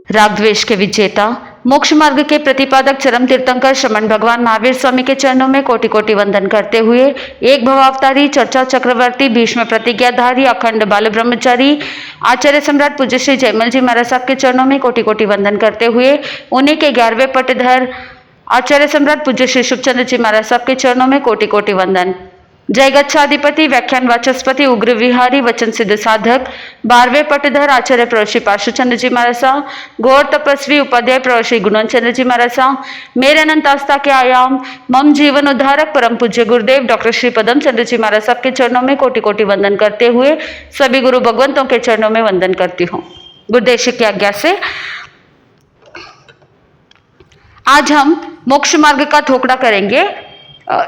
राग द्वेष के विजेता, मोक्ष मार्ग के प्रतिपादक चरम तीर्थंकर श्रमण भगवान महावीर स्वामी के चरणों में कोटि कोटि वंदन करते हुए, एक भवावतारी, चर्चा चक्रवर्ती, भीष्म प्रतिज्ञाधारी, अखंड बाल ब्रह्मचारी आचार्य सम्राट पूज्य श्री जयमल जी महाराज साहब के चरणों में कोटि कोटि वंदन करते हुए, उन्हीं के 11वें पटधर आचार्य सम्राट पूज्य श्री शुभचंद्र जी महाराज साहब के चरणों में कोटि कोटि वंदन। जय गच्छाधिपति, व्याख्यान वाचस्पति, उग्र विहारी, वचन सिद्ध साधक, 12वें पटधर आचार्य प्रभु श्री पार्श्वचंद्र जी महाराज साहब, घोर तपस्वी उपाध्याय प्रभु श्री गुणचंद्र जी महाराज साहब, मेरे अनंत आस्था के आयाम मम जीवन उद्धारक परम पूज्य गुरुदेव डॉक्टर श्री पदम चंद्र जी महाराज साहब के चरणों में कोटि कोटि वंदन करते हुए सभी गुरु भगवंतों के चरणों में वंदन करती हूँ। गुरुदेव की आज्ञा से आज हम मोक्ष मार्ग का थोकड़ा करेंगे।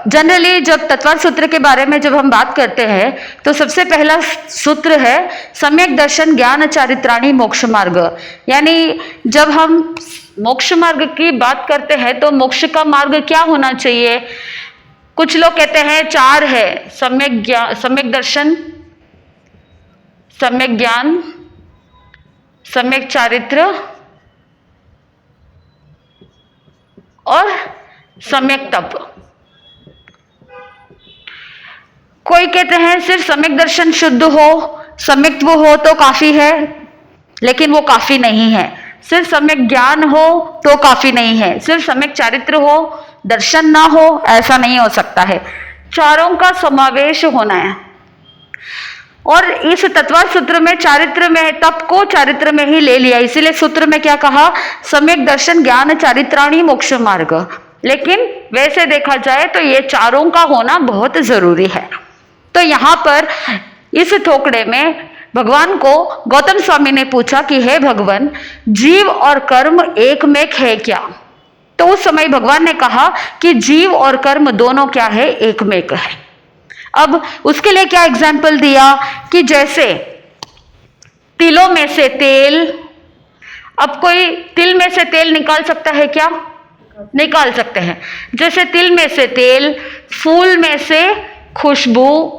जनरली जब तत्वार सूत्र के बारे में जब हम बात करते हैं तो सबसे पहला सूत्र है सम्यक दर्शन ज्ञान चारित्राणी मोक्ष मार्ग। यानी जब हम मोक्ष मार्ग की बात करते हैं तो मोक्ष का मार्ग क्या होना चाहिए। कुछ लोग कहते हैं 4 है, सम्यक दर्शन, सम्यक ज्ञान, सम्यक चारित्र और सम्यक तप। कोई कहते हैं सिर्फ सम्यक दर्शन शुद्ध हो, सम्यक्त्व हो तो काफी है, लेकिन वो काफी नहीं है। सिर्फ सम्यक ज्ञान हो तो काफी नहीं है, सिर्फ सम्यक चारित्र हो, दर्शन ना हो, ऐसा नहीं हो सकता है। चारों का समावेश होना है। और इस तत्वार सूत्र में चारित्र में तप को चारित्र में ही ले लिया, इसीलिए सूत्र में क्या कहा, सम्यक दर्शन ज्ञान चारित्राणी मोक्ष मार्ग। लेकिन वैसे देखा जाए तो ये चारों का होना बहुत जरूरी है। तो यहाँ पर इस थोकड़े में भगवान को गौतम स्वामी ने पूछा कि हे भगवान, जीव और कर्म एक में है क्या। तो उस समय भगवान ने कहा कि जीव और कर्म दोनों क्या है, एक में है। अब उसके लिए क्या एग्जाम्पल दिया कि जैसे तिलों में से तेल, अब कोई तिल में से तेल निकाल सकता है क्या, निकाल सकते हैं। जैसे तिल में से तेल, फूल में से खुशबू,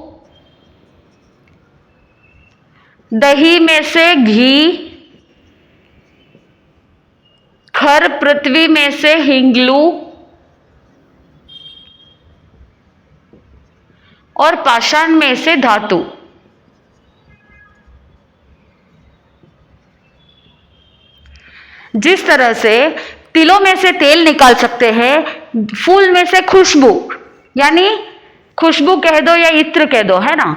दही में से घी, खर पृथ्वी में से हिंगलू और पाषाण में से धातु। जिस तरह से तिलों में से तेल निकाल सकते हैं, फूल में से खुशबू, यानी खुशबू कह दो या इत्र कह दो, है ना।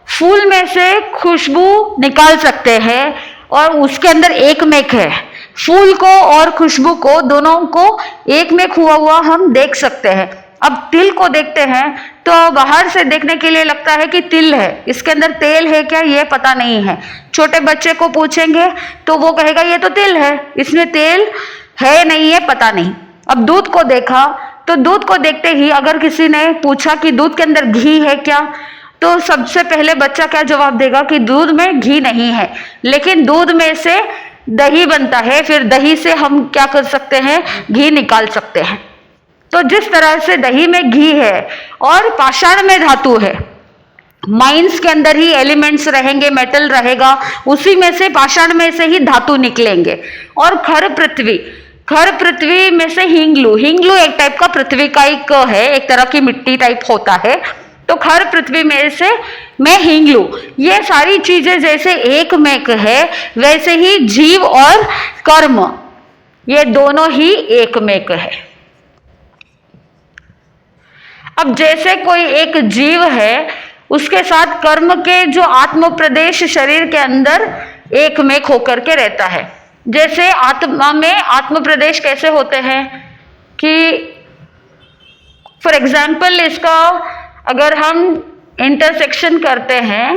फूल में से खुशबू निकाल सकते हैं और उसके अंदर एक मेक है। फूल को और खुशबू को दोनों को एक मेक हुआ हुआ हम देख सकते हैं। अब तिल को देखते हैं तो बाहर से देखने के लिए लगता है कि तिल है, इसके अंदर तेल है क्या ये पता नहीं है। छोटे बच्चे को पूछेंगे तो वो कहेगा ये तो तिल है, इसमें तेल है नहीं है पता नहीं। अब दूध को देखा तो दूध को देखते ही अगर किसी ने पूछा कि दूध के अंदर घी है क्या, तो सबसे पहले बच्चा क्या जवाब देगा कि दूध में घी नहीं है। लेकिन दूध में से दही बनता है, फिर दही से हम क्या कर सकते हैं, घी निकाल सकते हैं। तो जिस तरह से दही में घी है और पाषाण में धातु है, माइंस के अंदर ही एलिमेंट्स रहेंगे, मेटल रहेगा, उसी में से पाषाण में से ही धातु निकलेंगे। और खर पृथ्वी में से हिंगलू एक टाइप का पृथ्वी का एक है, एक तरह की मिट्टी टाइप होता है। तो खर पृथ्वी में से मैं हिंगलू, ये सारी चीजें जैसे एक मेक है, वैसे ही जीव और कर्म ये दोनों ही एक मेक है। अब जैसे कोई एक जीव है, उसके साथ कर्म के जो आत्म प्रदेश शरीर के अंदर एक मेक होकर के रहता है। जैसे आत्मा में आत्म प्रदेश कैसे होते हैं कि फॉर एग्जाम्पल इसका अगर हम इंटरसेक्शन करते हैं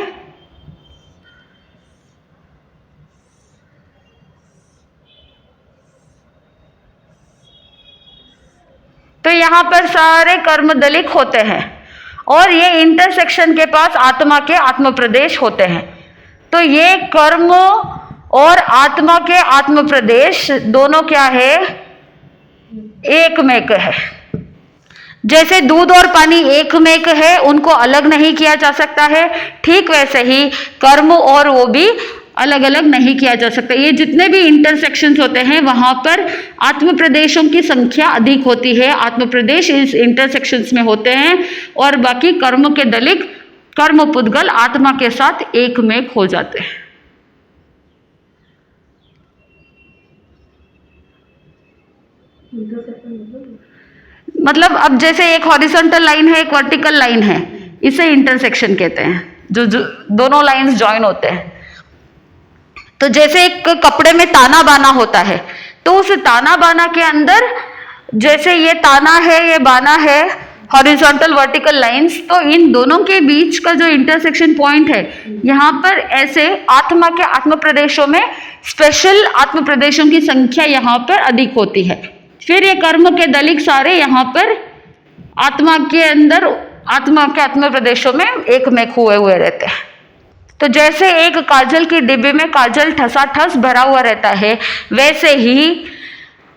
तो यहां पर सारे कर्म दलिक होते हैं और ये इंटरसेक्शन के पास आत्मा के आत्म प्रदेश होते हैं। तो ये कर्म और आत्मा के आत्म प्रदेश दोनों क्या है, एक मेक है। जैसे दूध और पानी एक मेक है, उनको अलग नहीं किया जा सकता है, ठीक वैसे ही कर्म और वो भी अलग अलग नहीं किया जा सकता। ये जितने भी इंटरसेक्शंस होते हैं वहां पर आत्म प्रदेशों की संख्या अधिक होती है, आत्म प्रदेश इस इंटरसेक्शंस में होते हैं, और बाकी कर्म के दलिक कर्म पुद्गल आत्मा के साथ एक में खो जाते हैं। मतलब अब जैसे एक हॉरिजॉन्टल लाइन है, एक वर्टिकल लाइन है, इसे इंटरसेक्शन कहते हैं, जो दोनों लाइंस जॉइन होते हैं। तो जैसे एक कपड़े में ताना बाना होता है, तो उस ताना बाना के अंदर जैसे ये ताना है, ये बाना है, हॉरिजॉन्टल वर्टिकल लाइंस, तो इन दोनों के बीच का जो इंटरसेक्शन पॉइंट है, यहाँ पर ऐसे आत्मा के आत्म प्रदेशों में स्पेशल आत्म प्रदेशों की संख्या यहाँ पर अधिक होती है। फिर ये कर्म के दलिक सारे यहाँ पर आत्मा के अंदर आत्मा के आत्म प्रदेशों में एक में खोए हुए रहते हैं। तो जैसे एक काजल की डिब्बी में काजल ठसाठस भरा हुआ रहता है, वैसे ही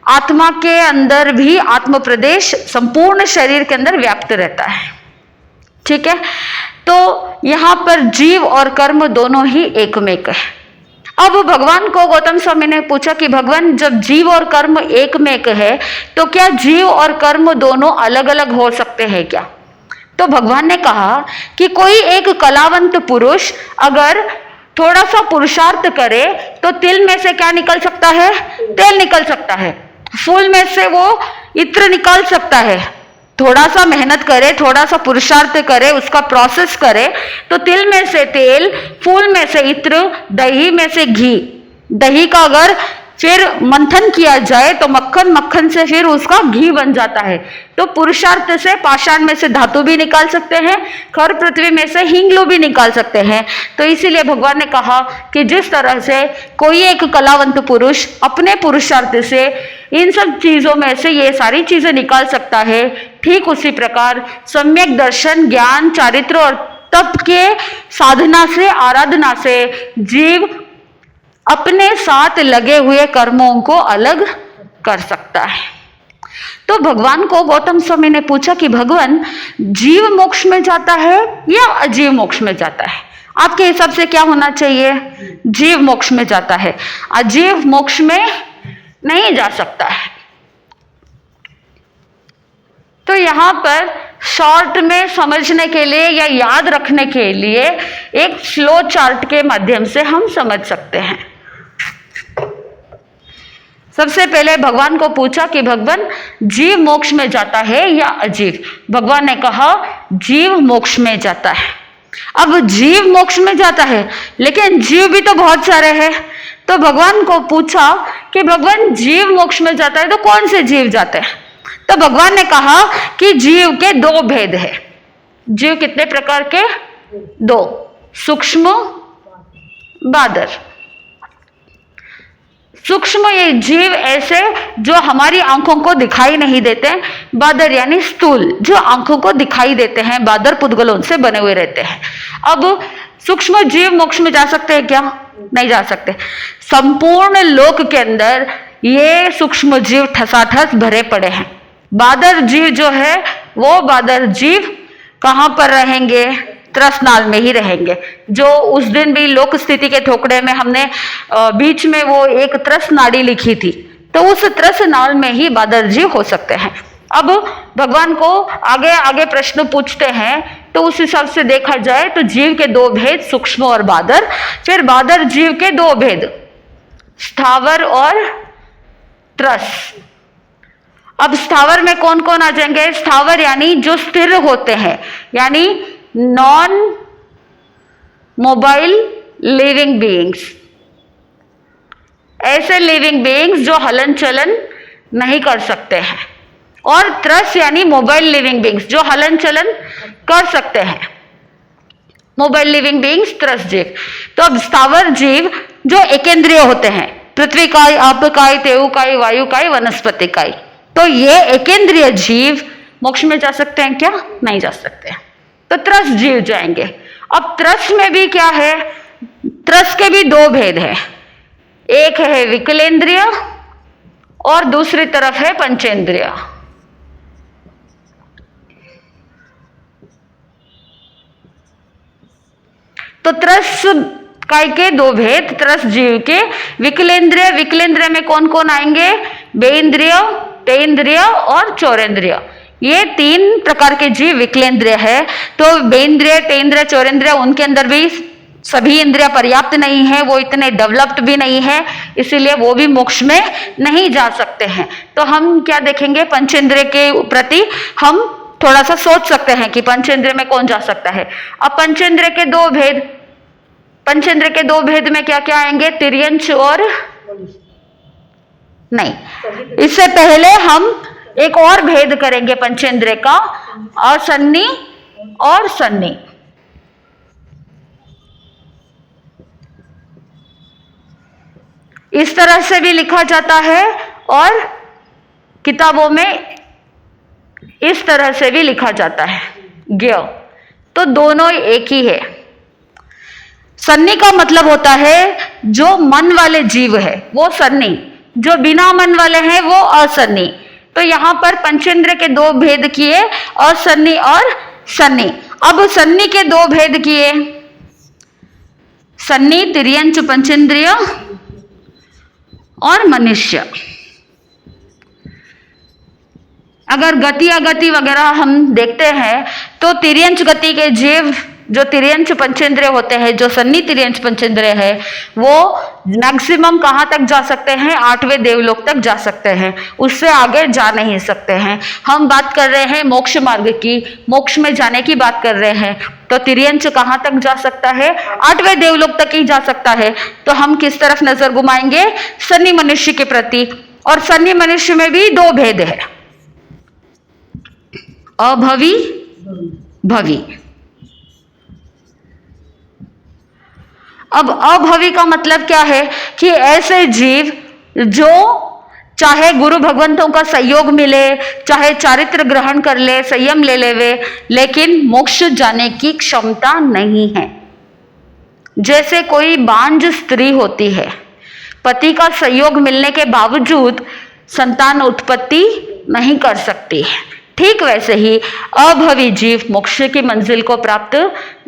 आत्मा के अंदर भी आत्म प्रदेश संपूर्ण शरीर के अंदर व्याप्त रहता है। ठीक है, तो यहाँ पर जीव और कर्म दोनों ही एकमेक है। अब भगवान को गौतम स्वामी ने पूछा कि भगवान, जब जीव और कर्म एकमेक है तो क्या जीव और कर्म दोनों अलग अलग हो सकते हैं क्या? तो भगवान ने कहा कि कोई एक कलावंत पुरुष अगर थोड़ा सा पुरुषार्थ करे तो तिल में से क्या निकल सकता है? तेल निकल सकता है। फूल में से वो इत्र निकाल सकता है। थोड़ा सा मेहनत करे, थोड़ा सा पुरुषार्थ करे, उसका प्रोसेस करे, तो तिल में से तेल, फूल में से इत्र, दही में से घी, दही का अगर फिर मंथन किया जाए तो मक्खन, मक्खन से फिर उसका घी बन जाता है। तो पुरुषार्थ से पाषाण में से धातु भी निकाल सकते हैं, खर पृथ्वी में से हिंगलू भी निकाल सकते हैं। तो इसीलिए भगवान ने कहा कि जिस तरह से कोई एक कलावंत पुरुष अपने पुरुषार्थ से इन सब चीजों में से ये सारी चीजें निकाल सकता है, ठीक उसी प्रकार सम्यक दर्शन, ज्ञान, चारित्र और तप के साधना से, आराधना से जीव अपने साथ लगे हुए कर्मों को अलग कर सकता है। तो भगवान को गौतम स्वामी ने पूछा कि भगवान, जीव मोक्ष में जाता है या अजीव मोक्ष में जाता है? आपके हिसाब से क्या होना चाहिए? जीव मोक्ष में जाता है, अजीव मोक्ष में नहीं जा सकता है। तो यहाँ पर शॉर्ट में समझने के लिए या याद रखने के लिए एक फ्लो चार्ट के माध्यम से हम समझ सकते हैं। सबसे पहले भगवान को पूछा कि भगवान, जीव मोक्ष में जाता है या अजीव? भगवान ने कहा जीव मोक्ष में जाता है। अब जीव मोक्ष में जाता है, लेकिन जीव भी तो बहुत सारे हैं। तो भगवान को पूछा कि भगवान, जीव मोक्ष में जाता है तो कौन से जीव जाते हैं? तो भगवान ने कहा कि जीव के दो भेद है। जीव कितने प्रकार के? दो, सूक्ष्म, बादर। सूक्ष्म ये जीव ऐसे जो हमारी आंखों को दिखाई नहीं देते, बादर यानी स्थूल जो आंखों को दिखाई देते हैं, बादर पुद्गलों से बने हुए रहते हैं। अब सूक्ष्म जीव मोक्ष में जा सकते हैं क्या? नहीं जा सकते। संपूर्ण लोक के अंदर ये सूक्ष्म जीव ठसाठस भरे पड़े हैं। बादर जीव जो है वो बादर जीव कहाँ पर रहेंगे? त्रसनाल में ही रहेंगे। जो उस दिन भी लोक स्थिति के ठोकरे में हमने बीच में वो एक त्रस नाड़ी लिखी थी, तो उस त्रस नाल में ही बादर जीव हो सकते हैं। अब भगवान को आगे आगे प्रश्न पूछते हैं, तो उस हिसाब से देखा जाए तो जीव के दो भेद, सूक्ष्म और बादर। फिर बादर जीव के दो भेद, स्थावर और त्रस। अब स्थावर में कौन कौन आ जाएंगे? स्थावर यानी जो स्थिर होते हैं, यानी नॉन मोबाइल लिविंग बीइंग्स, ऐसे लिविंग बीइंग्स जो हलन चलन नहीं कर सकते हैं। और त्रस यानी मोबाइल लिविंग बीइंग्स जो हलन चलन कर सकते हैं, मोबाइल लिविंग बीइंग्स त्रस जीव। तो अब स्थावर जीव जो एकेंद्रिय होते हैं, पृथ्वी काई, आप काई, तेऊ काई, वायु काई, वनस्पति काई, तो ये एकेंद्रिय जीव मोक्ष में जा सकते हैं क्या? नहीं जा सकते हैं। तो त्रस जीव जाएंगे। अब त्रस में भी क्या है? त्रस के भी दो भेद है, एक है विकलेंद्रिय और दूसरी तरफ है पंचेंद्रिय। तो त्रस काय के दो भेद, त्रस जीव के विकलेंद्रिय। विकलेंद्रिय में कौन कौन आएंगे? बेंद्रिय, तेंद्रिय और चौरेंद्रिय। ये 3 प्रकार के जीव विकलेंद्रिय है। तो बेंद्रिय, तेंद्रिय, चौरेंद्रिय, उनके अंदर भी सभी इंद्रियां पर्याप्त नहीं है, वो इतने डेवलप्ड भी नहीं है, इसीलिए वो भी मोक्ष में नहीं जा सकते हैं। तो हम क्या देखेंगे? पंचेंद्रिय के प्रति हम थोड़ा सा सोच सकते हैं कि पंचेंद्रिय में कौन जा सकता है। अब पंचेंद्रिय के 2 भेद, पंचेंद्रिय के 2 भेद में क्या क्या आएंगे? तिर्यंच और नहीं, इससे पहले हम एक और भेद करेंगे पंचेंद्रिय का, असन्नी और सन्नी। इस तरह से भी लिखा जाता है और किताबों में इस तरह से भी लिखा जाता है, ज्ञ। तो दोनों एक ही है। सन्नी का मतलब होता है जो मन वाले जीव है वो सन्नी, जो बिना मन वाले हैं वो असन्नी। तो यहां पर पंचेंद्रिय के 2 भेद किए, असन्नी और सन्नी। अब सन्नी के 2 भेद किए, सन्नी, तिर्यंच, पंचेंद्रिय और मनुष्य। अगर गति अगति वगैरह हम देखते हैं तो तिर्यंच गति के जीव जो तिर्यंच पंचेंद्रिय होते हैं, जो सन्नी तिर्यंच पंचेंद्रिय है, वो मैक्सिमम कहाँ तक जा सकते हैं? 8वें देवलोक तक जा सकते हैं, उससे आगे जा नहीं सकते हैं। हम बात कर रहे हैं मोक्ष मार्ग की, मोक्ष में जाने की बात कर रहे हैं। तो तिर्यंच कहाँ तक जा सकता है? 8वें देवलोक तक ही जा सकता है। तो हम किस तरफ नजर घुमाएंगे? सन्नी मनुष्य के प्रति। और सन्नी मनुष्य में भी 2 भेद है, अभवी, भवी। अब अभवी का मतलब क्या है? कि ऐसे जीव जो चाहे गुरु भगवंतों का सहयोग मिले, चाहे चारित्र ग्रहण कर ले, संयम ले लेवे, लेकिन मोक्ष जाने की क्षमता नहीं है। जैसे कोई बांझ स्त्री होती है, पति का सहयोग मिलने के बावजूद संतान उत्पत्ति नहीं कर सकती है, ठीक वैसे ही अभवी जीव मोक्ष की मंजिल को प्राप्त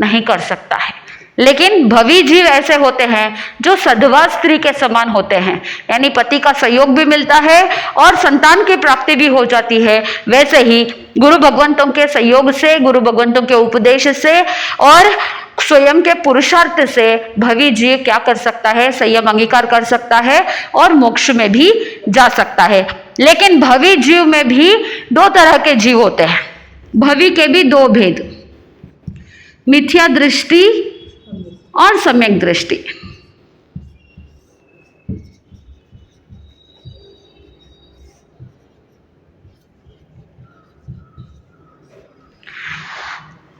नहीं कर सकता है। लेकिन भवी जीव ऐसे होते हैं जो सधवा स्त्री के समान होते हैं, यानी पति का सहयोग भी मिलता है और संतान की प्राप्ति भी हो जाती है। वैसे ही गुरु भगवंतों के सहयोग से, गुरु भगवंतों के उपदेश से और स्वयं के पुरुषार्थ से भवी जीव क्या कर सकता है? संयम अंगीकार कर सकता है और मोक्ष में भी जा सकता है। लेकिन भवी जीव में भी 2 तरह के जीव होते हैं। भवी के भी 2 भेद, मिथ्या दृष्टि और सम्यक दृष्टि।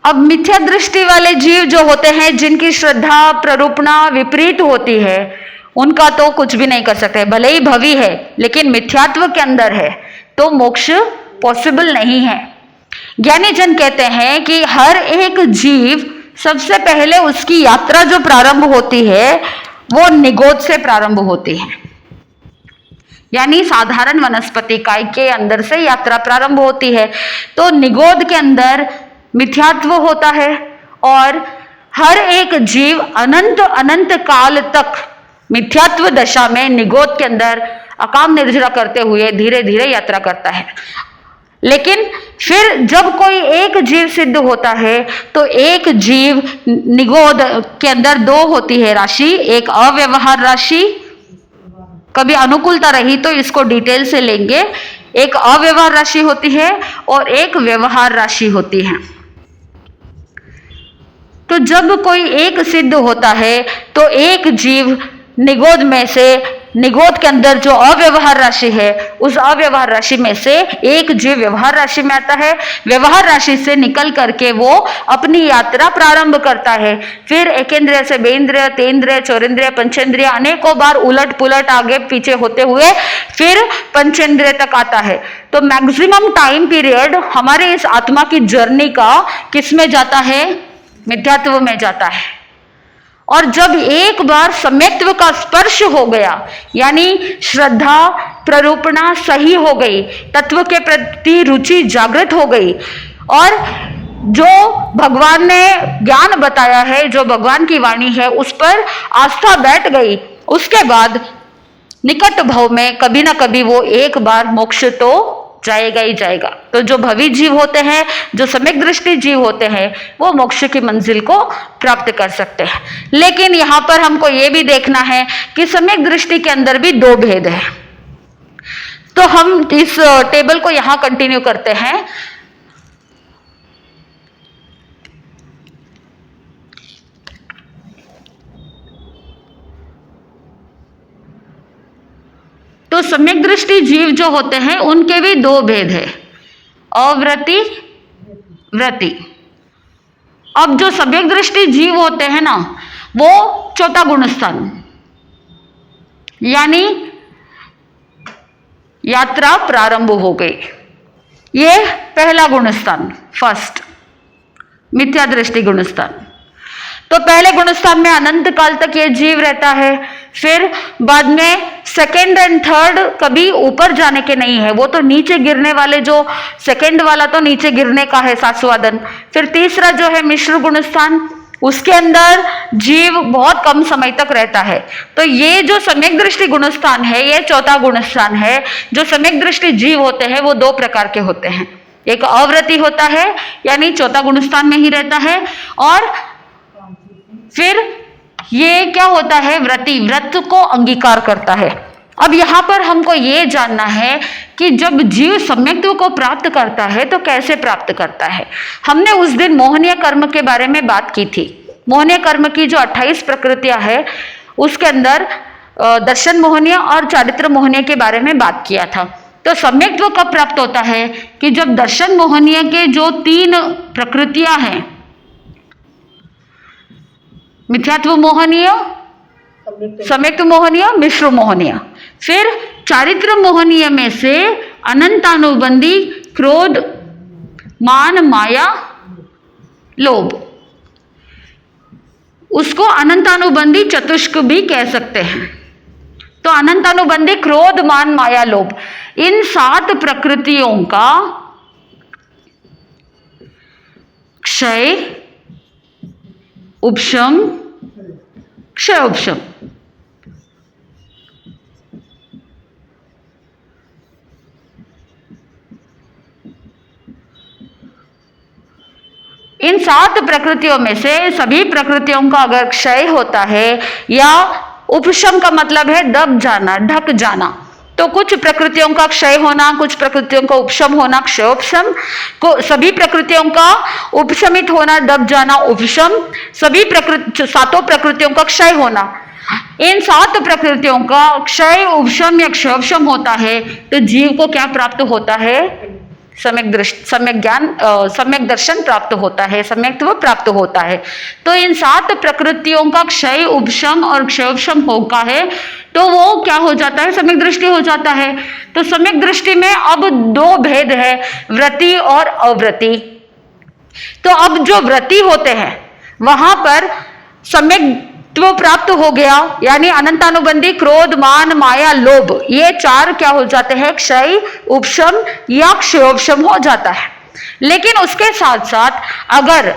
अब मिथ्या दृष्टि वाले जीव जो होते हैं, जिनकी श्रद्धा प्ररूपणा विपरीत होती है, उनका तो कुछ भी नहीं कर सकते। भले ही भवी है लेकिन मिथ्यात्व के अंदर है, तो मोक्ष पॉसिबल नहीं है। ज्ञानी जन कहते हैं कि हर एक जीव सबसे पहले उसकी यात्रा जो प्रारंभ होती है वो निगोद से प्रारंभ होती है, यानी साधारण वनस्पति काय के अंदर से यात्रा प्रारंभ होती है। तो निगोद के अंदर मिथ्यात्व होता है और हर एक जीव अनंत अनंत काल तक मिथ्यात्व दशा में निगोद के अंदर अकाम निर्जरा करते हुए धीरे धीरे यात्रा करता है। लेकिन फिर जब कोई एक जीव सिद्ध होता है तो एक जीव निगोद के अंदर 2 होती है राशि, एक अव्यवहार राशि, कभी अनुकूलता रही तो इसको डिटेल से लेंगे, एक अव्यवहार राशि होती है और एक व्यवहार राशि होती है। तो जब कोई एक सिद्ध होता है तो एक जीव निगोद में से, निगोद के अंदर जो अव्यवहार राशि है उस अव्यवहार राशि में से एक जीव व्यवहार राशि में आता है। व्यवहार राशि से निकल करके वो अपनी यात्रा प्रारंभ करता है। फिर एकेंद्रिय से बेंद्रिय, तेंद्रिय, चौरेंद्रिय, पंचेंद्रिय अनेकों बार उलट पुलट आगे पीछे होते हुए फिर पंचेंद्रिय तक आता है। तो मैक्सिमम टाइम पीरियड हमारे इस आत्मा की जर्नी का किस में जाता है? मिथ्यात्व में जाता है। और जब एक बार सम्यक्त्व का स्पर्श हो गया, यानी श्रद्धा प्ररूपणा सही हो गई, तत्व के प्रति रुचि जागृत हो गई और जो भगवान ने ज्ञान बताया है, जो भगवान की वाणी है, उस पर आस्था बैठ गई, उसके बाद निकट भव में कभी ना कभी वो एक बार मोक्ष तो जाएगा ही जाएगा। तो जो भवी जीव होते हैं, जो सम्यक दृष्टि जीव होते हैं, वो मोक्ष की मंजिल को प्राप्त कर सकते हैं। लेकिन यहाँ पर हमको ये भी देखना है कि सम्यक दृष्टि के अंदर भी दो भेद है। तो हम इस टेबल को यहाँ कंटिन्यू करते हैं। तो सम्यक दृष्टि जीव जो होते हैं उनके भी दो भेद है, अवृत्ति, वृत्ति। अब जो सम्यक दृष्टि जीव होते हैं ना, वो चौथा गुणस्थान, यानी यात्रा प्रारंभ हो गई, ये पहला गुणस्थान, फर्स्ट मिथ्या दृष्टि गुणस्थान। तो पहले गुणस्थान में अनंत काल तक ये जीव रहता है, फिर बाद में सेकेंड एंड थर्ड कभी ऊपर जाने के नहीं है, वो तो नीचे गिरने वाले, जो सेकेंड वाला तो नीचे गिरने का है, सास्वादन। फिर तीसरा जो है मिश्र गुणस्थान, उसके अंदर जीव बहुत कम समय तक रहता है। तो ये जो सम्यक दृष्टि गुणस्थान है, ये चौथा गुणस्थान है। जो सम्यक दृष्टि जीव होते हैं वो दो प्रकार के होते हैं, एक अवृत्ति होता है, यानी चौथा गुणस्थान में ही रहता है, और फिर ये क्या होता है, व्रति, व्रत को अंगीकार करता है। अब यहाँ पर हमको ये जानना है कि जब जीव सम्यक्त्व को प्राप्त करता है तो कैसे प्राप्त करता है। हमने उस दिन मोहनीय कर्म के बारे में बात की थी। मोहनीय कर्म की जो 28 प्रकृतियां है, उसके अंदर दर्शन मोहनीय और चारित्र मोहनीय के बारे में बात किया था। तो सम्यक्त्व कब प्राप्त होता है कि जब दर्शन मोहनीय के जो 3 प्रकृतियां हैं, मिथ्यात्व मोहनीय, सम्यक्त्व मोहनीय, मिश्र मोहनीय, फिर चारित्र मोहनीय में से अनंतानुबंधी क्रोध, मान, माया, लोभ, उसको अनंतानुबंधी चतुष्क भी कह सकते हैं। तो अनंतानुबंधी क्रोध, मान, माया, लोभ, इन 7 प्रकृतियों का क्षय, उपशम, क्षय उपशम, इन 7 प्रकृतियों में से सभी प्रकृतियों का अगर क्षय होता है, या उपशम का मतलब है दब जाना, ढक जाना, तो कुछ प्रकृतियों का क्षय होना, कुछ प्रकृतियों का उपशम होना, क्षयोपशम, को सभी प्रकृतियों का उपशमित होना, दब जाना, उपशम, सभी प्रकृति 7 प्रकृतियों का क्षय होना। इन 7 प्रकृतियों का क्षय, उपशम या क्षयोपशम होता है तो जीव को क्या प्राप्त होता है, सम्यक दृष्टि, सम्यक ज्ञान, सम्यक दर्शन प्राप्त होता है, सम्यक्त्व प्राप्त होता है। तो इन 7 प्रकृतियों का क्षय, उपशम और क्षयोपशम होता है तो वो क्या हो जाता है, सम्यक दृष्टि हो जाता है। तो सम्यक दृष्टि में अब 2 भेद है, व्रति और अव्रति। तो अब जो व्रति होते हैं वहां पर सम्यक प्राप्त हो गया, यानी अनंतानुबंधी क्रोध, मान, माया, लोभ, ये 4 क्या हो जाते हैं, क्षय, उपशम या क्षयोपशम हो जाता है। लेकिन उसके साथ साथ अगर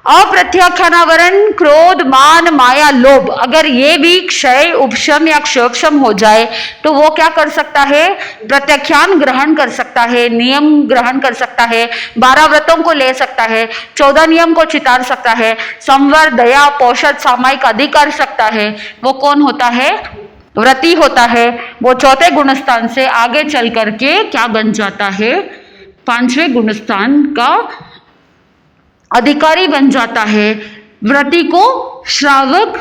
अप्रत्याख्यानावरण, क्रोध, मान, माया, लोभ, अगर ये भी क्षय, उपशम या क्षयोपशम हो जाए तो वो क्या कर सकता है, प्रत्याख्यान ग्रहण कर सकता है, नियम ग्रहण कर सकता है, 12 व्रतों को ले सकता है, 14 नियम को चितार सकता है, संवर, दया, पौषध, सामायिक आदि कर सकता है। वो कौन होता है, व्रति होता है। वो चौथे गुणस्थान से आगे चल करके क्या बन जाता है, 5वें गुणस्थान का अधिकारी बन जाता है। व्रति को श्रावक,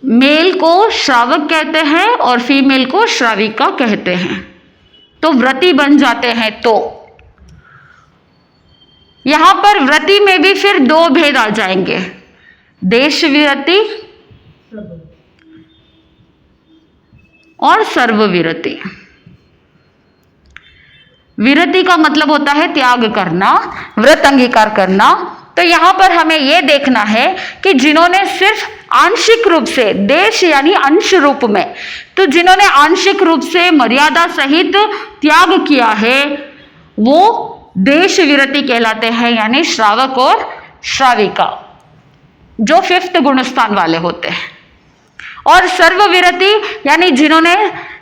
मेल को श्रावक कहते हैं और फीमेल को श्राविका कहते हैं। तो व्रति बन जाते हैं। तो यहां पर व्रति में भी फिर 2 भेद आ जाएंगे, देश विरति और सर्व विरति। विरति का मतलब होता है त्याग करना, व्रत अंगीकार करना। तो यहां पर हमें यह देखना है कि जिन्होंने सिर्फ आंशिक रूप से, देश यानी अंश रूप में, तो जिन्होंने आंशिक रूप से मर्यादा सहित त्याग किया है वो देश विरति कहलाते हैं, यानी श्रावक और श्राविका, जो 5th गुण स्थान वाले होते हैं। और सर्व विरति यानी जिन्होंने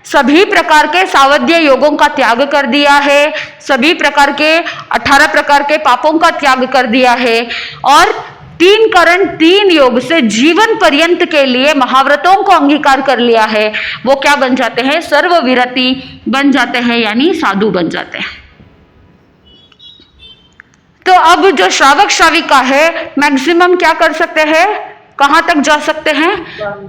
सभी प्रकार के सावध्य योगों का त्याग कर दिया है, सभी प्रकार के 18 प्रकार के पापों का त्याग कर दिया है, और 3 करण 3 योग से जीवन पर्यंत के लिए महाव्रतों को अंगीकार कर लिया है, वो क्या बन जाते हैं? सर्व विरति बन जाते हैं, यानी साधु बन जाते हैं। तो अब जो श्रावक श्राविका है मैक्सिमम क्या कर सकते हैं? कहां तक जा सकते हैं?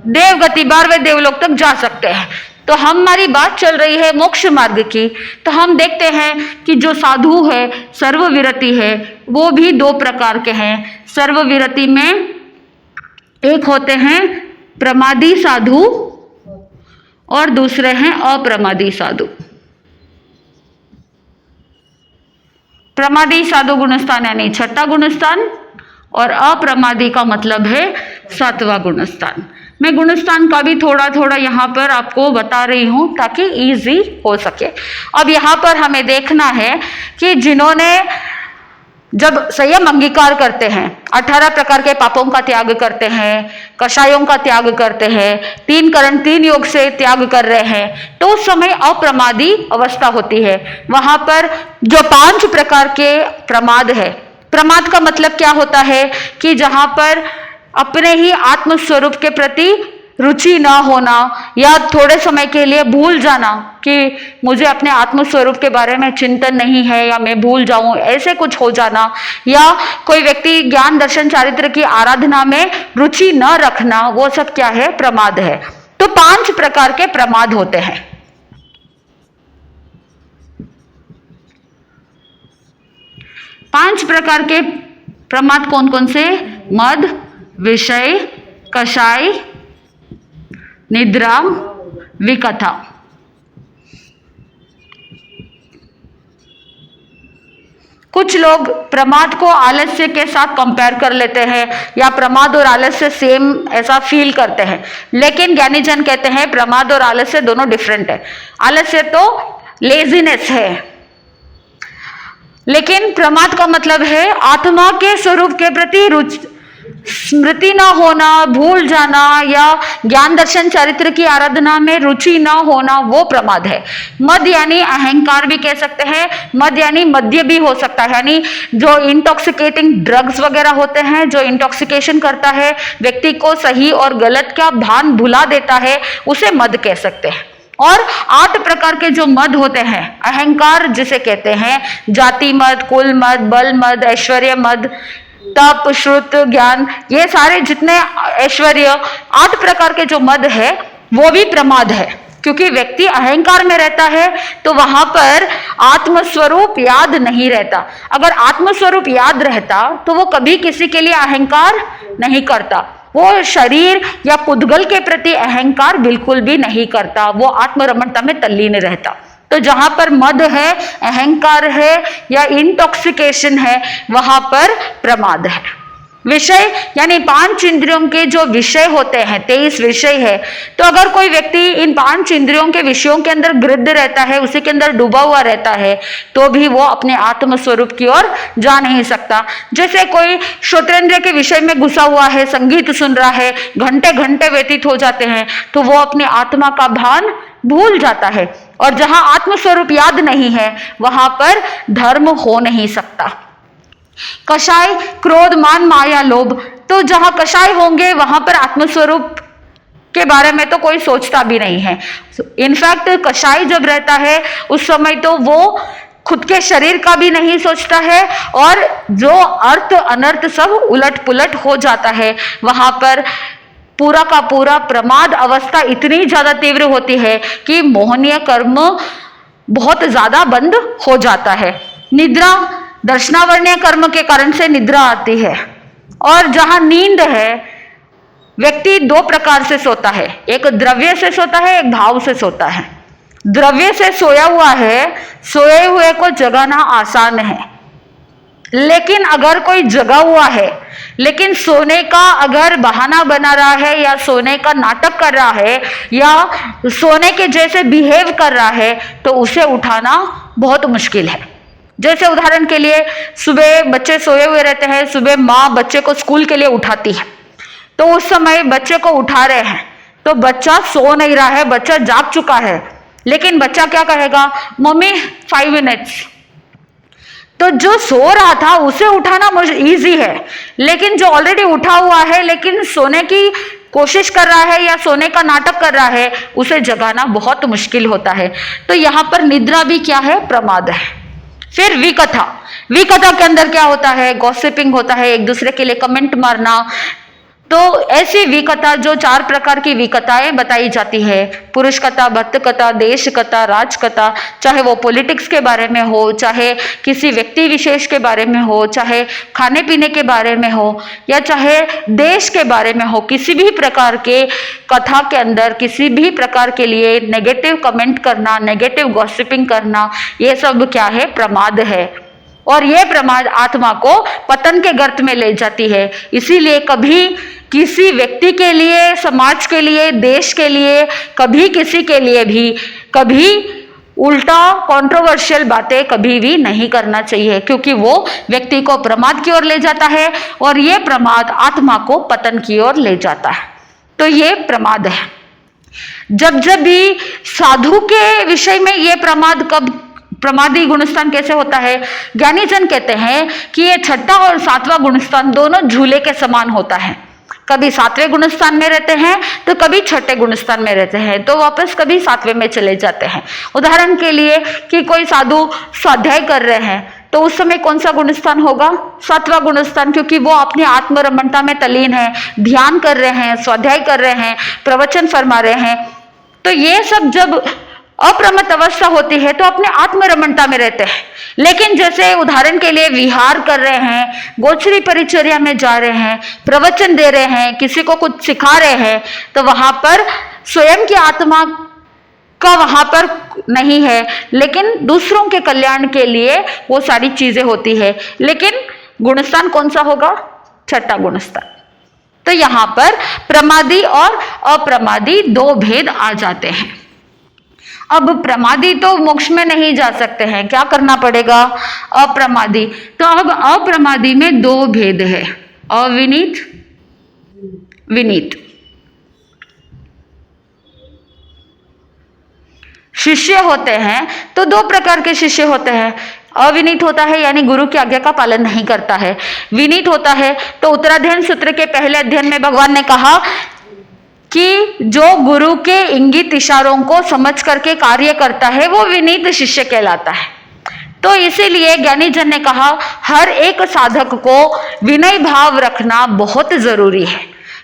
देवगति, 12वें देवलोक तक जा सकते हैं। तो हमारी बात चल रही है मोक्ष मार्ग की। तो हम देखते हैं कि जो साधु है, सर्वविरति है, वो भी 2 प्रकार के हैं। सर्वविरति में एक होते हैं प्रमादी साधु और दूसरे हैं अप्रमादी साधु। प्रमादी साधु गुणस्थान यानी 6ठा गुणस्थान, और अप्रमादी का मतलब है 7वां गुणस्थान। मैं गुणस्थान का भी थोड़ा थोड़ा यहाँ पर आपको बता रही हूँ ताकि इजी हो सके। अब यहाँ पर हमें देखना है कि जिन्होंने जब संयम अंगीकार करते हैं, 18 प्रकार के पापों का त्याग करते हैं, कषायों का त्याग करते हैं, 3 करण 3 योग से त्याग कर रहे हैं, तो उस समय अप्रमादी अवस्था होती है। वहां पर जो 5 प्रकार के प्रमाद है, प्रमाद का मतलब क्या होता है कि जहां पर अपने ही आत्मस्वरूप के प्रति रुचि ना होना, या थोड़े समय के लिए भूल जाना कि मुझे अपने आत्मस्वरूप के बारे में चिंतन नहीं है, या मैं भूल जाऊं, ऐसे कुछ हो जाना, या कोई व्यक्ति ज्ञान दर्शन चारित्र की आराधना में रुचि न रखना, वो सब क्या है? प्रमाद है। तो 5 प्रकार के प्रमाद होते हैं। पांच प्रकार के प्रमाद कौन कौन से? मद, विषय, कषाय, निद्रा, विकथा। कुछ लोग प्रमाद को आलस्य के साथ कंपेयर कर लेते हैं, या प्रमाद और आलस्य सेम ऐसा फील करते हैं, लेकिन ज्ञानी जन कहते हैं प्रमाद और आलस्य दोनों डिफरेंट है। आलस्य तो लेजीनेस है, लेकिन प्रमाद का मतलब है आत्मा के स्वरूप के प्रति रुचि, स्मृति ना होना, भूल जाना, या ज्ञान दर्शन चरित्र की आराधना में रुचि ना होना, वो प्रमाद है। मद यानी अहंकार भी कह सकते हैं, मद यानी मद्य भी हो सकता है, यानी जो इंटॉक्सिकेटिंग ड्रग्स वगैरह होते हैं, जो इंटॉक्सिकेशन करता है, व्यक्ति को सही और गलत का भान भुला देता है, उसे मद कह सकते हैं। और 8 प्रकार के जो मद होते हैं, अहंकार जिसे कहते हैं, जाति मद, कुल मद, बल मद, ऐश्वर्य मद, तप, श्रुत, ज्ञान, ये सारे जितने ऐश्वर्य 8 प्रकार के जो मद है वो भी प्रमाद है, क्योंकि व्यक्ति अहंकार में रहता है तो वहां पर आत्मस्वरूप याद नहीं रहता। अगर आत्मस्वरूप याद रहता तो वो कभी किसी के लिए अहंकार नहीं करता, वो शरीर या पुद्गल के प्रति अहंकार बिल्कुल भी नहीं करता, वो आत्मरमणता में तल्लीन रहता। तो जहां पर मद है, अहंकार है, या इंटॉक्सिकेशन है, वहां पर प्रमाद है। विषय यानी 5 इंद्रियों के जो विषय होते हैं, 23 विषय है। तो अगर कोई व्यक्ति इन 5 इंद्रियों के विषयों के अंदर गृद्ध रहता है, उसी के अंदर डूबा हुआ रहता है, तो भी वो अपने आत्म स्वरूप की ओर जा नहीं सकता। जैसे कोई श्रोतेंद्रिय के विषय में घुसा हुआ है, संगीत सुन रहा है, घंटे घंटे व्यतीत हो जाते हैं, तो वो अपने आत्मा का भान भूल जाता है। और जहां आत्मस्वरूप याद नहीं है, वहां पर धर्म हो नहीं सकता। कषाय क्रोध, मान, माया, लोभ, तो जहां कषाय होंगे वहां पर आत्मस्वरूप के बारे में तो कोई सोचता भी नहीं है। इनफैक्ट कषाय जब रहता है उस समय तो वो खुद के शरीर का भी नहीं सोचता है, और जो अर्थ अनर्थ सब उलट पुलट हो जाता है। वहां पर पूरा का पूरा प्रमाद अवस्था इतनी ज्यादा तीव्र होती है कि मोहनीय कर्म बहुत ज्यादा बंद हो जाता है। निद्रा, दर्शनावरणीय कर्म के कारण से निद्रा आती है। और जहां नींद है, व्यक्ति 2 प्रकार से सोता है, एक द्रव्य से सोता है, एक भाव से सोता है। द्रव्य से सोया हुआ है, सोए हुए को जगाना आसान है, लेकिन अगर कोई जगा हुआ है लेकिन सोने का अगर बहाना बना रहा है, या सोने का नाटक कर रहा है, या सोने के जैसे बिहेव कर रहा है, तो उसे उठाना बहुत मुश्किल है। जैसे उदाहरण के लिए सुबह बच्चे सोए हुए रहते हैं, सुबह माँ बच्चे को स्कूल के लिए उठाती है, तो उस समय बच्चे को उठा रहे हैं तो बच्चा सो नहीं रहा है, बच्चा जाग चुका है, लेकिन बच्चा क्या कहेगा, मम्मी 5 मिनट्स। तो जो सो रहा था उसे उठाना मुझे इजी है, लेकिन जो ऑलरेडी उठा हुआ है लेकिन सोने की कोशिश कर रहा है या सोने का नाटक कर रहा है, उसे जगाना बहुत मुश्किल होता है। तो यहाँ पर निद्रा भी क्या है, प्रमाद है। फिर विकथा, विकथा के अंदर क्या होता है, गॉसिपिंग होता है, एक दूसरे के लिए कमेंट मारना। तो ऐसी विकथा, जो 4 प्रकार की विकथाएं बताई जाती है, पुरुष कथा, भक्त कथा, देश कथा, राज कथा, चाहे वो पॉलिटिक्स के बारे में हो, चाहे किसी व्यक्ति विशेष के बारे में हो, चाहे खाने पीने के बारे में हो, या चाहे देश के बारे में हो, किसी भी प्रकार के कथा के अंदर किसी भी प्रकार के लिए नेगेटिव कमेंट करना, नेगेटिव गॉसिपिंग करना, ये सब क्या है, प्रमाद है। और ये प्रमाद आत्मा को पतन के गर्त में ले जाती है। इसीलिए कभी किसी व्यक्ति के लिए, समाज के लिए, देश के लिए, कभी किसी के लिए भी कभी उल्टा कंट्रोवर्शियल बातें कभी भी नहीं करना चाहिए, क्योंकि वो व्यक्ति को प्रमाद की ओर ले जाता है और ये प्रमाद आत्मा को पतन की ओर ले जाता है। तो ये प्रमाद है। जब जब भी साधु के विषय में ये प्रमाद, कब प्रमादी गुणस्थान कैसे होता है, ज्ञानी जन कहते हैं कि ये 6वां और 7वां गुणस्थान दोनों झूले के समान होता है। कभी 7वें गुणस्थान में रहते हैं तो कभी 6ठे गुणस्थान में रहते हैं, तो वापस कभी 7वें में चले जाते हैं। उदाहरण के लिए कि कोई साधु स्वाध्याय कर रहे हैं तो उस समय कौन सा गुणस्थान होगा, 7वां गुणस्थान, क्योंकि वो अपनी आत्मरमणता में तल्लीन है, ध्यान कर रहे हैं, स्वाध्याय कर रहे हैं, प्रवचन फरमा रहे हैं। तो ये सब जब अप्रमत्त अवस्था होती है तो अपने आत्मरमणता में रहते हैं। लेकिन जैसे उदाहरण के लिए विहार कर रहे हैं, गोचरी परिचर्या में जा रहे हैं, प्रवचन दे रहे हैं, किसी को कुछ सिखा रहे हैं, तो वहां पर स्वयं की आत्मा का वहां पर नहीं है, लेकिन दूसरों के कल्याण के लिए वो सारी चीजें होती है। लेकिन गुणस्थान कौन सा होगा, 6ठा गुणस्थान। तो यहाँ पर प्रमादी और अप्रमादी 2 भेद आ जाते हैं। अब प्रमादी तो मोक्ष में नहीं जा सकते हैं, क्या करना पड़ेगा, अप्रमादी। तो अब अप्रमादी में 2 भेद है, अविनीत, विनीत। शिष्य होते हैं तो 2 प्रकार के शिष्य होते हैं। अविनीत होता है यानी गुरु की आज्ञा का पालन नहीं करता है। विनीत होता है तो उत्तराध्ययन सूत्र के पहले अध्ययन में भगवान ने कहा कि जो गुरु के इंगित इशारों को समझ करके कार्य करता है वो विनीत शिष्य कहलाता है। तो इसीलिए ज्ञानी जन ने कहा हर एक साधक को विनय भाव रखना बहुत जरूरी है,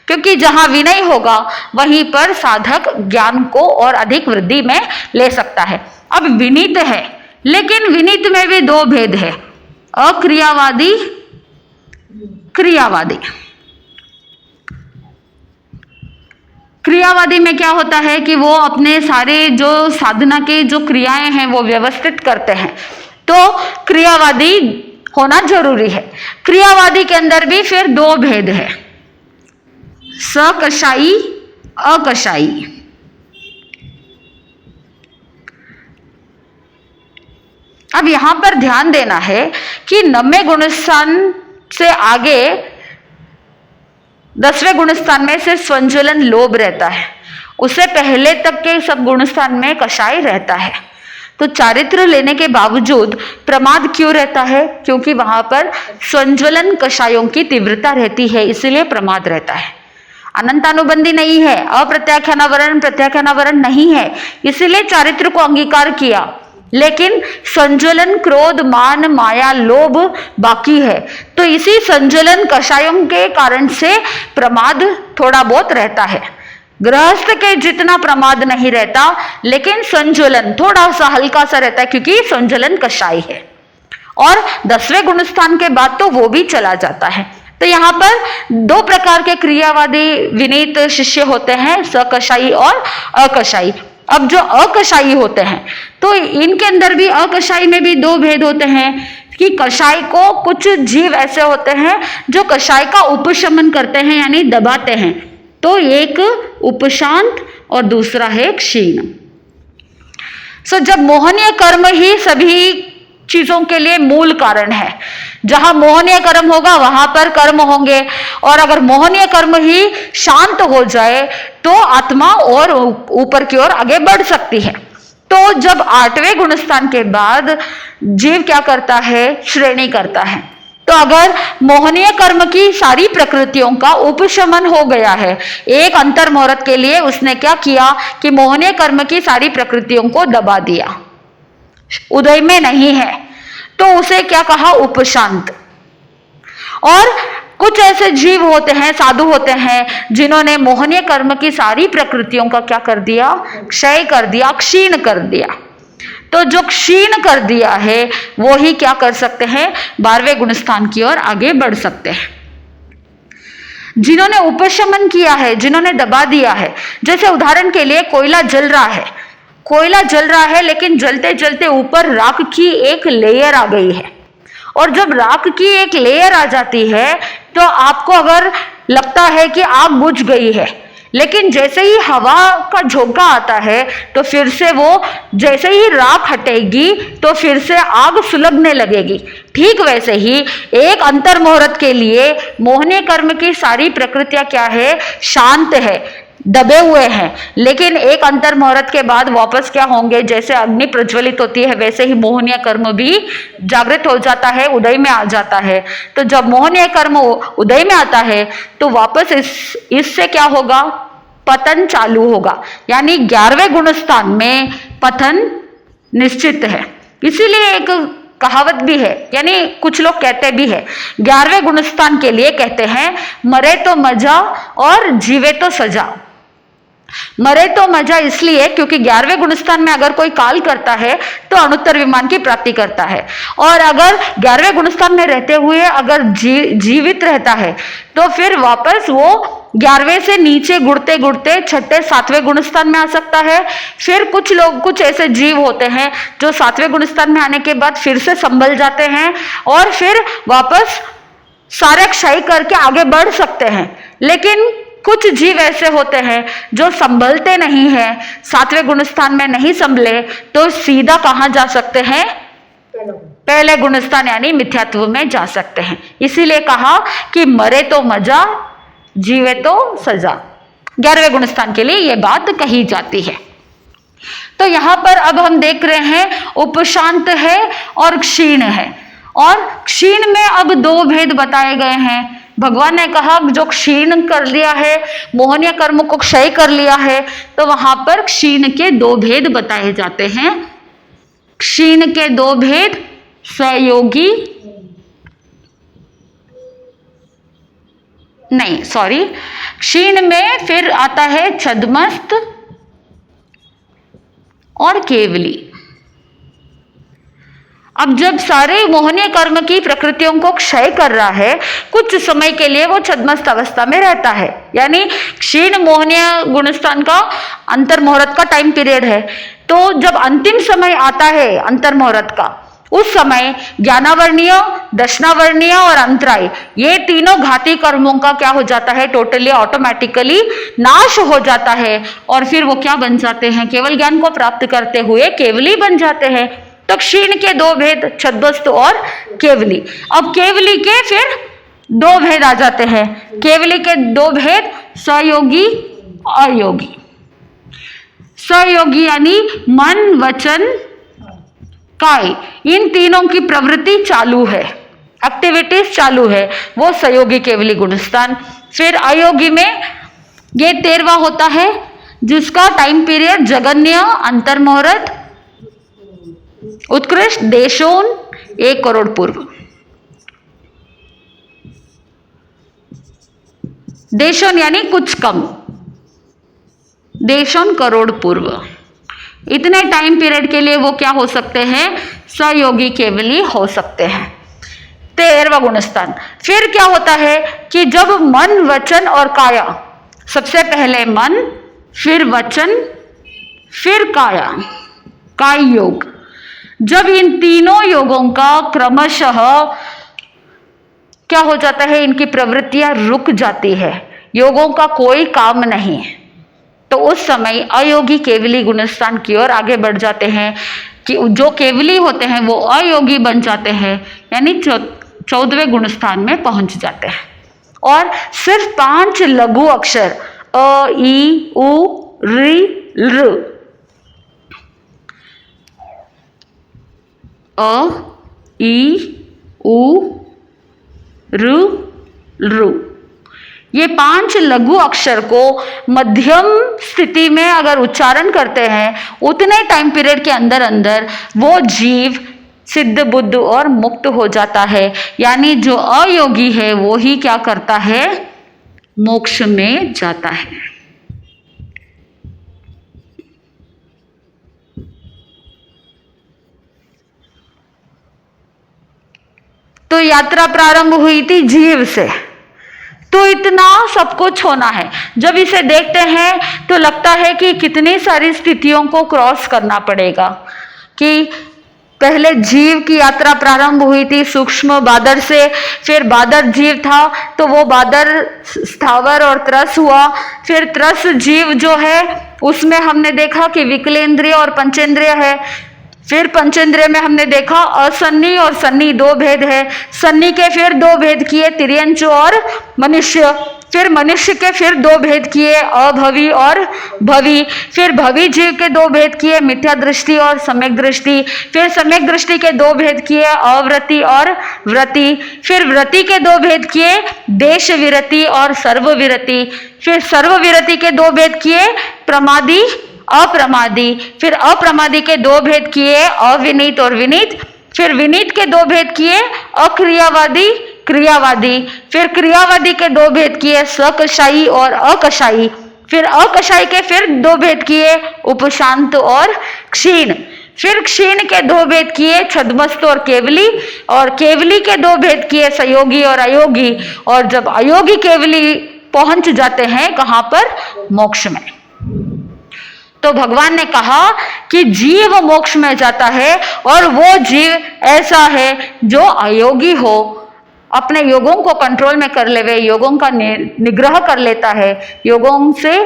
क्योंकि जहां विनय होगा वहीं पर साधक ज्ञान को और अधिक वृद्धि में ले सकता है। अब विनीत है, लेकिन विनीत में भी 2 भेद है, अक्रियावादी, क्रियावादी। क्रियावादी में क्या होता है कि वो अपने सारे जो साधना के जो क्रियाएं हैं वो व्यवस्थित करते हैं, तो क्रियावादी होना जरूरी है। क्रियावादी के अंदर भी फिर 2 भेद है, सकषायी, अकषायी। अब यहां पर ध्यान देना है कि 9वें गुणस्थान से आगे 10वें गुणस्थान में सिर्फ स्वंज्वलन लोभ रहता है, उससे पहले तक के सब गुणस्थान में कषाय रहता है। तो चारित्र लेने के बावजूद प्रमाद क्यों रहता है, क्योंकि वहां पर स्वंज्वलन कषायों की तीव्रता रहती है, इसीलिए प्रमाद रहता है। अनंतानुबंधी नहीं है, अप्रत्याख्यानावरण प्रत्याख्यानावरण नहीं है, इसीलिए चारित्र को अंगीकार किया। लेकिन संज्वलन क्रोध मान माया लोभ बाकी है, तो इसी संज्वलन कषायों के कारण से प्रमाद थोड़ा बहुत रहता है। गृहस्थ के जितना प्रमाद नहीं रहता, लेकिन संज्वलन थोड़ा सा हल्का सा रहता है, क्योंकि संज्वलन कषाय है। और 10वें गुणस्थान के बाद तो वो भी चला जाता है। तो यहाँ पर 2 प्रकार के क्रियावादी विनीत शिष्य होते हैं, सकषायी और अकषायी। अब जो अकषायी होते हैं तो इनके अंदर भी, अकषायी में भी 2 भेद होते हैं कि कषाय को, कुछ जीव ऐसे होते हैं जो कषाय का उपशमन करते हैं यानी दबाते हैं, तो एक उपशांत और दूसरा है क्षीण। जब मोहनीय कर्म ही सभी चीजों के लिए मूल कारण है। जहां मोहनीय कर्म होगा वहां पर कर्म होंगे, और अगर मोहनीय कर्म ही शांत हो जाए तो आत्मा और ऊपर की ओर आगे बढ़ सकती है। तो जब 8वें गुणस्थान के बाद जीव क्या करता है, श्रेणी करता है। तो अगर मोहनीय कर्म की सारी प्रकृतियों का उपशमन हो गया है, एक अंतर मुहूर्त के लिए उसने क्या किया कि मोहनीय कर्म की सारी प्रकृतियों को दबा दिया, उदय में नहीं है, तो उसे क्या कहा, उपशांत। और कुछ ऐसे जीव होते हैं, साधु होते हैं, जिन्होंने मोहनीय कर्म की सारी प्रकृतियों का क्या कर दिया, क्षय कर दिया, क्षीण कर दिया। तो जो क्षीण कर दिया है वो ही क्या कर सकते हैं, 12वें गुणस्थान की ओर आगे बढ़ सकते हैं। जिन्होंने उपशमन किया है, जिन्होंने दबा दिया है, जैसे उदाहरण के लिए कोयला जल रहा है, कोयला जल रहा है लेकिन जलते जलते ऊपर राख की एक लेयर आ गई है, और जब राख की एक लेयर आ जाती है तो आपको अगर लगता है कि आग बुझ गई है, लेकिन जैसे ही हवा का झोंका आता है तो फिर से वो, जैसे ही राख हटेगी तो फिर से आग सुलगने लगेगी। ठीक वैसे ही एक अंतर मुहूर्त के लिए मोहनीय कर्म की सारी प्रकृतियां क्या है, शांत है, दबे हुए हैं, लेकिन एक अंतर मुहूर्त के बाद वापस क्या होंगे, जैसे अग्नि प्रज्वलित होती है वैसे ही मोहनीय कर्म भी जागृत हो जाता है, उदय में आ जाता है। तो जब मोहनीय कर्म उदय में आता है तो वापस इससे क्या होगा, पतन चालू होगा, यानी 11वें गुणस्थान में पतन निश्चित है। इसीलिए एक कहावत भी है, यानी कुछ लोग कहते भी है, 11वें गुणस्थान के लिए कहते हैं मरे तो मजा और जीवे तो सजा। मरे तो मजा इसलिए क्योंकि 11वें गुणस्थान में अगर कोई काल करता है तो अणुत्तर विमान की प्राप्ति करता है, और अगर 11वें गुणस्थान में रहते हुए अगर जीवित रहता है तो फिर वापस वो 11वें से नीचे गुड़ते गुड़ते 6ठे 7वें गुणस्थान में आ सकता है। फिर कुछ लोग, कुछ ऐसे जीव होते हैं जो 7वें गुणस्थान में आने के बाद फिर से संभल जाते हैं और फिर वापस सारे क्षय करके आगे बढ़ सकते हैं। लेकिन कुछ जीव ऐसे होते हैं जो संभलते नहीं हैं, 7वें गुणस्थान में नहीं संभले तो सीधा कहां जा सकते हैं, पहले गुणस्थान यानी मिथ्यात्व में जा सकते हैं। इसीलिए कहा कि मरे तो मजा, जीवे तो सजा। 11वें गुणस्थान के लिए यह बात कही जाती है। तो यहां पर अब हम देख रहे हैं उपशांत है और क्षीण है, और क्षीण में अब 2 भेद बताए गए हैं। भगवान ने कहा जो क्षीण कर लिया है, मोहनीय कर्म को क्षय कर लिया है, तो वहां पर क्षीण के 2 भेद बताए जाते हैं। क्षीण के 2 भेद, सहयोगी, नहीं सॉरी, क्षीण में फिर आता है छद्मस्त और केवली। अब जब सारे मोहनीय कर्म की प्रकृतियों को क्षय कर रहा है, कुछ समय के लिए वो छद्मस्त अवस्था में रहता है, यानी क्षीण मोहनीय गुणस्थान का अंतर मुहूर्त का टाइम पीरियड है। तो जब अंतिम समय आता है अंतर मुहूर्त का, उस समय ज्ञानावर्णीय, दशनावर्णीय और अंतराय, ये तीनों घाती कर्मों का क्या हो जाता है, टोटली ऑटोमेटिकली नाश हो जाता है, और फिर वो क्या बन जाते हैं, केवल ज्ञान को प्राप्त करते हुए केवली बन जाते हैं। तो क्षीण के 2 भेद, छद्मस्त और केवली। अब केवली के फिर 2 भेद आ जाते हैं। केवली के 2 भेद, सहयोगी, अयोगी। सहयोगी यानी मन, वचन, काय, इन तीनों की प्रवृत्ति चालू है, एक्टिविटीज चालू है, वो सहयोगी केवली गुणस्थान। फिर अयोगी में ये 13वां होता है, जिसका टाइम पीरियड जगन्य, अंतर मुहूर्त, उत्कृष्ट, देशोन 1 करोड़ पूर्व। देशोन यानी कुछ कम, देशोन करोड़ पूर्व। इतने टाइम पीरियड के लिए वो क्या हो सकते हैं, सहयोगी केवली हो सकते हैं। 13वां गुणस्थान। फिर क्या होता है कि जब मन, वचन और काया, सबसे पहले मन, फिर वचन, फिर काया, काय योग, जब इन तीनों योगों का क्रमशः क्या हो जाता है, इनकी प्रवृत्तियां रुक जाती है, योगों का कोई काम नहीं है, तो उस समय अयोगी केवली गुणस्थान की ओर आगे बढ़ जाते हैं। कि जो केवली होते हैं वो अयोगी बन जाते हैं, यानी 14वें गुण स्थान में पहुंच जाते हैं। और सिर्फ 5 लघु अक्षर अ, ई, उ, ऋ, लृ, अ, ई, उ, ऋ, लृ, ये 5 लघु अक्षर को मध्यम स्थिति में अगर उच्चारण करते हैं, उतने टाइम पीरियड के अंदर अंदर वो जीव सिद्ध, बुद्ध और मुक्त हो जाता है। यानी जो अयोगी है वो ही क्या करता है, मोक्ष में जाता है। तो यात्रा प्रारंभ हुई थी जीव से, तो इतना सब कुछ होना है। जब इसे देखते हैं तो लगता है कि कितनी सारी स्थितियों को क्रॉस करना पड़ेगा, कि पहले जीव की यात्रा प्रारंभ हुई थी सूक्ष्म बादर से, फिर बादर जीव था तो वो बादर स्थावर और त्रस हुआ, फिर त्रस जीव जो है उसमें हमने देखा कि विकलेंद्रिय और पंचेंद्रिय है, फिर पंचेंद्रिय में हमने देखा असन्नी और सन्नी 2 भेद है, सन्नी के फिर 2 भेद किए तिर्यंच और मनुष्य, फिर मनुष्य के फिर 2 भेद किए अभवी और भवी, फिर भवी जीव के 2 भेद किए मिथ्या दृष्टि और सम्यक दृष्टि, फिर सम्यक दृष्टि के 2 भेद किए अव्रति और व्रति, फिर व्रति के 2 भेद किए देश विरति और सर्व विरति, फिर सर्व विरति के 2 भेद किए प्रमादी अप्रमादी, फिर अप्रमादी के 2 भेद किए अविनीत और विनीत, फिर विनीत के 2 भेद किए अक्रियावादी क्रियावादी, फिर क्रियावादी के 2 भेद किए सकषायी और अकषायी, फिर अकषायी के फिर 2 भेद किए उपशांत और क्षीण, फिर क्षीण के 2 भेद किए छद्मस्त और केवली, और केवली के 2 भेद किए संयोगी और अयोगी, और जब अयोगी केवली पहुंच जाते हैं कहां पर, मोक्ष में। तो भगवान ने कहा कि जीव मोक्ष में जाता है और वो जीव ऐसा है जो अयोगी हो, अपने योगों को कंट्रोल में कर लेवे, योगों का निग्रह कर लेता है, योगों से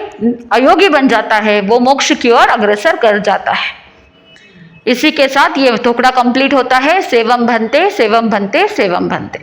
अयोगी बन जाता है, वो मोक्ष की ओर अग्रसर कर जाता है। इसी के साथ ये टुकड़ा कंप्लीट होता है। सेवम भंते सेवम भंते सेवम भंते।